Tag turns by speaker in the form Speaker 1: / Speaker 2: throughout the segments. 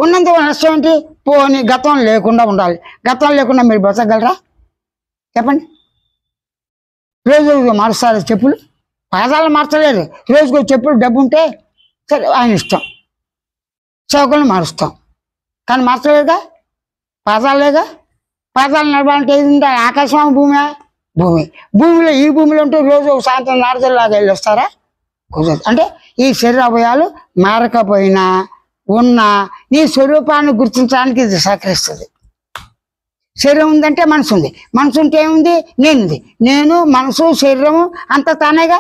Speaker 1: ఉన్నంత నష్టం ఏంటి? పోని గతం లేకుండా ఉండాలి. గతం లేకుండా మీరు బ్రతకగలరా చెప్పండి? రోజు మారుస్తారు చెప్పులు, పాదాలు మార్చలేరు. రోజుకు చెప్పులు డబ్బు ఉంటే సరే ఆయన ఇష్టం, చౌకలు మారుస్తాం. కానీ మార్చలేదుగా, పాదాలేగా. పాదాలు నడవాలంటే ఏది ఉంటే ఆకాశం భూమి. భూమిలో ఈ భూమిలో ఉంటే రోజు సాయంత్రం నారదలాగా వెళ్ళి వస్తారా? కుదరదు. అంటే ఈ శరీర అవయాలు మారకపోయినా ఉన్నా నీ స్వరూపాన్ని గుర్తించడానికి ఇది సహకరిస్తుంది. శరీరం ఉందంటే మనసు ఉంది, మనసు ఉంటే ఏముంది? నేనుంది. నేను మనసు శరీరము అంత తానేగా.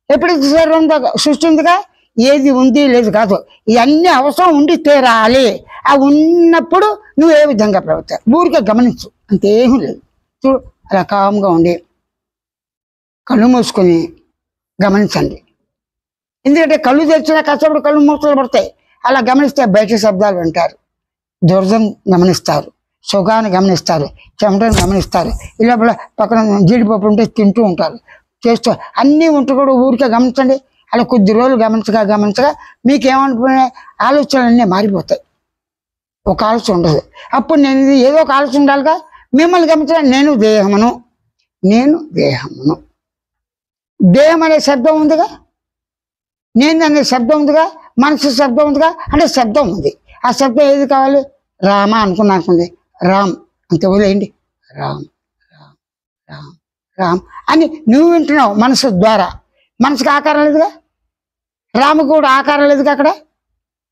Speaker 1: ఎప్పుడైతే శరీరం ఉందో సృష్టి ఉందిగా, ఏది ఉంది లేదు కాదు, ఇవన్నీ అవసరం ఉండి తీరాలి. ఆ ఉన్నప్పుడు నువ్వు ఏ విధంగా ప్రవర్తిస్తావు ఊరికే గమనించు, అంతేమీ లేదు. చూడు అలా కామ్గా ఉండి కళ్ళు మూసుకొని గమనించండి. ఎందుకంటే కళ్ళు తెరిచినా కష్టపడి కళ్ళు మూతలు పడతాయి. అలా గమనిస్తే బయట శబ్దాలు వింటారు, దురదం గమనిస్తారు, సుఖాన్ని గమనిస్తారు, చెమటను గమనిస్తారు. ఇలా పక్కన జీడిపప్పు ఉంటే తింటూ ఉంటారు, చేస్తూ అన్నీ ఉంటూ కూడా ఊరికే గమనించండి. అలా కొద్ది రోజులు గమనించగా మీకు ఏమనుకునే ఆలోచనలన్నీ మారిపోతాయి. ఒక ఆలోచన ఉండదు. అప్పుడు నేను ఏదో ఒక ఆలోచన ఉండాలిగా. మిమ్మల్ని గమనించగా నేను దేహమును, దేహం అనే శబ్దం ఉందిగా, నేను అనే శబ్దం ఉందిగా, మనసు శబ్దం ఉందిగా. అంటే శబ్దం ఉంది. ఆ శబ్దం ఏది కావాలి? రామ అనుకున్నానుకుంది, రామ్ అంతే వదిలేయండి. రామ్ రామ్ రామ్ రామ్ అని నువ్వు వింటున్నావు మనసు ద్వారా. మనసుకి ఆకారం లేదుగా, రాము కూడా ఆకారం లేదుగా. అక్కడ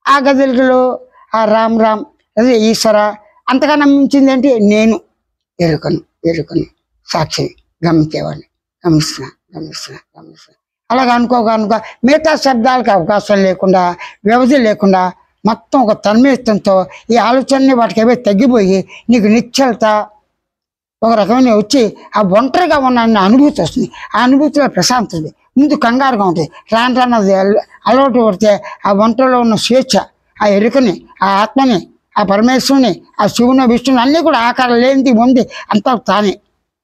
Speaker 1: ఆ గదిలో ఆ రామ్ రామ్ అదే ఈశ్వర. అంతగా మించింది ఏంటి? నేను ఎరుకను సాక్షిని, గమనించేవాడిని, గమనిస్తున్నా. అలాగ అనుకోగా మిగతా శబ్దాలకు అవకాశం లేకుండా, వ్యవధి లేకుండా మొత్తం ఒక తన్మయత్వంతో ఈ ఆలోచనని వాటికి ఏవో తగ్గిపోయి నీకు నిశ్చలత ఒక రకమైన వచ్చి ఆ ఒంటరిగా ఉన్న అనుభూతి వస్తుంది. ఆ అనుభూతిలో ప్రశాంతత ముందు కంగారుగా ఉంటుంది. రానది అలవాటు పడితే ఆ ఒంటరిలో ఉన్న స్వేచ్ఛ, ఆ ఎరుకని, ఆ ఆత్మని, ఆ పరమేశ్వరుని, ఆ శివుని, విష్ణుని అన్నీ కూడా ఆకారం లేనిది ఉంది అంతా తానే.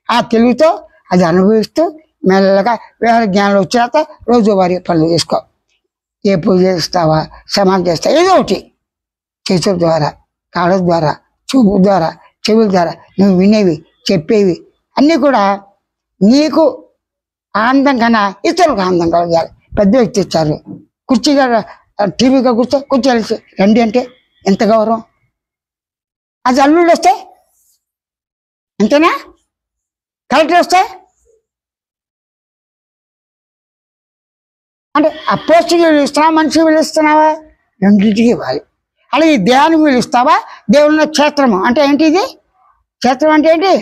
Speaker 1: ఆ తెలుగుతో అది అనుభవిస్తూ మెల్లగా వేరే జ్ఞానం వచ్చాక రోజువారీ పనులు చేసుకో. ఏ పూజ చేస్తావా, సమాధి చేస్తావా, ఏదో ఒకటి చేతుల ద్వారా, కాళ్ళ ద్వారా, చూపు ద్వారా, చెవుల ద్వారా నువ్వు వినేవి, చెప్పేవి అన్నీ కూడా నీకు ఆనందం కన్నా ఇతరులకు ఆనందం కలగాలి. పెద్ద వ్యక్తి ఇచ్చారు, కుర్చీగా టీవీగా కుర్చీ రండి అంటే ఎంత గౌరవం. అది అల్లుళ్ళు వస్తే అంతేనా? కలెక్టర్ వస్తే అంటే ఆ పోస్టుకి ఇస్తున్నావా, మనిషికి పిలుస్తున్నావా? రెండింటికి ఇవ్వాలి. అలాగే ఈ దేహానికి పిలుస్తావా? దేవుళ్ళ క్షేత్రము అంటే ఏంటి? ఇది క్షేత్రం అంటే ఏంటి?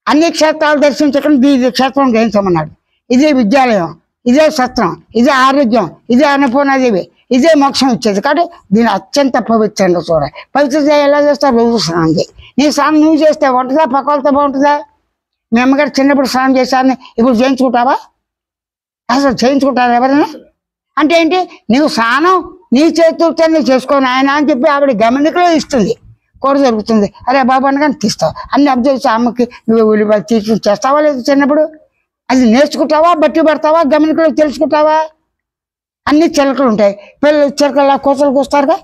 Speaker 1: అన్ని క్షేత్రాలు దర్శించకుండా ఇది క్షేత్రం గ్రహించమన్నాడు. ఇదే విద్యాలయం, ఇదే సత్రం, ఇదే ఆరోగ్యం, ఇదే అన్నపూర్ణాదేవి, ఇదే మోక్షం ఇచ్చేది. కాబట్టి దీన్ని అత్యంత పవిత్రంగా చూడాలి. పవిత్రత ఎలా చేస్తావు? రోజు స్నానం చేయి. నీ స్నానం నువ్వు చేస్తే బాగుంటుందా, పక్క వాళ్ళతో బాగుంటుందా? మీ అమ్మగారు చిన్నప్పుడు స్నానం చేశారని ఇప్పుడు చేయించుకుంటావా? అసలు చేయించుకుంటారు ఎవరైనా? అంటే ఏంటి? నీవు స్నానం నీ చేతులతో నువ్వు చేసుకోని ఆయన అని చెప్పి ఆవిడ గమనికలో ఇస్తుంది, కూర జరుగుతుంది. అరే బాబు అనగానే తీస్తావు. అన్ని అబ్జర్వ్ అమ్మకి నువ్వు ఉల్లిపాయలు తీసుకుని చేస్తావా లేదు? చిన్నప్పుడు అది నేర్చుకుంటావా, బట్టి పడతావా, గమనికలో తెలుసుకుంటావా? అన్ని చిలకలు ఉంటాయి. పిల్లలు చిలకల్లా కోతలు కూస్తారుగా,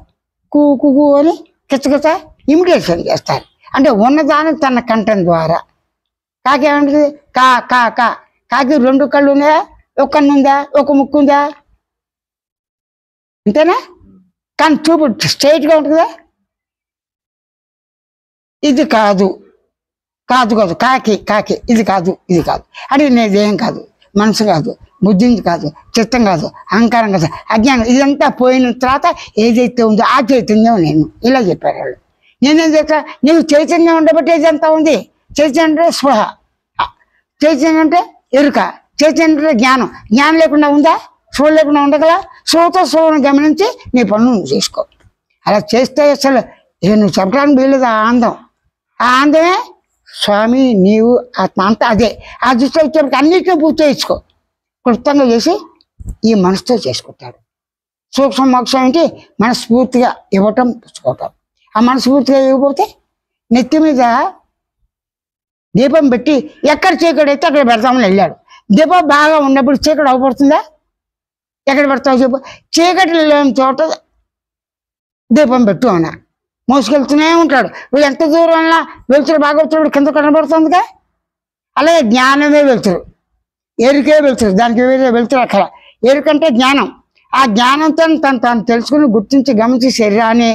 Speaker 1: కూ అని కిచ్చకిచ్చ ఇమిటేషన్ చేస్తారు. అంటే ఉన్నదాన్ని తన కంఠం ద్వారా. కాకి ఏమంటుంది? కా కా కా. కాకి రెండు కళ్ళు ఉన్నాయా, ఒక కన్ను ఉందా, ఒక ముక్కు ఉందా? అంతేనా? కానీ చూపు స్ట్రైట్గా ఉంటుందా? ఇది కాదు కాకి ఇది కాదు అంటే నేదేం కాదు, మనసు కాదు, బుద్ధింది కాదు, చిత్తం కాదు, అహంకారం కాదు, అజ్ఞానం. ఇదంతా పోయిన తర్వాత ఏదైతే ఉందో ఆ చైతన్యం నేను. ఇలా చెప్పారు వాళ్ళు. నేనేం చేస్తా? నీకు చైతన్యం ఉండబట్టి ఇదంతా ఉంది. చైతన్యం అంటే స్పృహ, చైతన్యం అంటే ఎరుక, చైతన్యం అంటే జ్ఞానం. జ్ఞానం లేకుండా ఉందా? స్పృహ లేకుండా ఉండగల? స్పృహను గమనించి నీ పనులు నువ్వు చేసుకో. అలా చేస్తే అసలు నువ్వు చెప్పడానికి వీలేదు. ఆ ఆనందమే స్వామి, నీవు, ఆత్మ అంతా అదే. ఆ దృష్టిలో వచ్చేప్పటికి అన్నింటినీ పూర్తి చేయించుకో. క్లుప్తంగా చేసి ఈ మనసుతో చేసుకుంటాడు. సూక్ష్మ మోక్షం ఏంటి? మనస్ఫూర్తిగా ఇవ్వటం, పుచ్చుకోవటం. ఆ మనస్ఫూర్తిగా ఇవ్వకపోతే నెత్తి మీద దీపం పెట్టి ఎక్కడ చీకటి అయితే అక్కడ పెడతామని వెళ్ళాడు. దీపం బాగా ఉన్నప్పుడు చీకటి అవ్వబడుతుందా? ఎక్కడ పెడతావు చెప్పు? చీకటి లేని చోట దీపం పెట్టు అన్నారు. మోసుకెళ్తూనే ఉంటాడు. వీడు ఎంత దూరం అన్నా వెళ్తురు బాగా వెళ్తున్నాడు, కింద కనబడుతుందిగా. అలాగే జ్ఞానమే వెళ్తురు, ఎరుకే వెళ్తురు, దానికి వేరే వెళ్తురు అక్కడ. ఎరుకంటే జ్ఞానం. ఆ జ్ఞానంతో తను తెలుసుకుని గుర్తించి గమనించి శరీరాన్ని,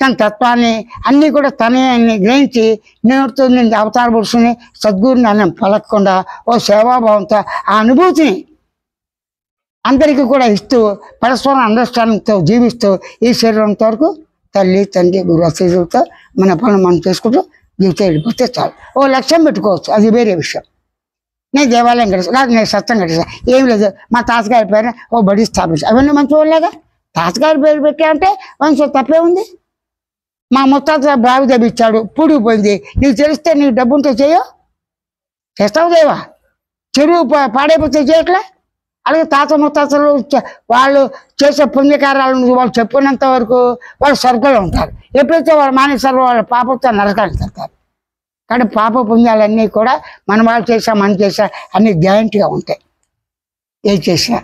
Speaker 1: తన తత్వాన్ని అన్నీ కూడా తనే అన్ని గ్రహించి నేనుతో నేను అవతార పురుషుని సద్గురుని అని పలకకుండా ఓ సేవాభావంతో ఆ అనుభూతిని అందరికీ కూడా ఇస్తూ పరస్పరం అండర్స్టాండింగ్తో జీవిస్తూ ఈ శరీరంతో వరకు తల్లి తండ్రి గురు అతిథులతో మన పనులు మనం చేసుకుంటూ జీవితం వెళ్ళిపోతే చాలు. ఓ లక్ష్యం పెట్టుకోవచ్చు, అది వేరే విషయం. నేను దేవాలయం కట్టిస్తాను, నాకు నేను సత్యం కట్టిస్తాను, ఏం లేదు మా తాతగారి పేరు ఓ బడి స్థాపించాను, అవన్నీ మంచి వాళ్ళేగా. తాతగారి పేరు పెట్టా అంటే మంచి తప్పే ఉంది. మా ముత్తాత బావి దబ్బిచ్చాడు, పూడిపోయింది, నీకు తెలిస్తే నీకు డబ్బుంటే చేయవు, చేస్తావు దేవా. చెరువు పాడైపోతే చేయట్లే. అలాగే తాత ముత్తాతలు వాళ్ళు చేసే పుణ్యకార్యాలను వాళ్ళు చెప్పినంత వరకు వాళ్ళు స్వర్గంలో ఉంటారు. ఎప్పుడైతే వాళ్ళు మానేశారో వాళ్ళ పాపంతో నరకానికి వెళ్తారు. కానీ పాప పుణ్యాలన్నీ కూడా మన వాళ్ళు చేసా మనం చేసా అన్ని గ్యారంటీగా ఉంటాయి, ఏం చేసినా.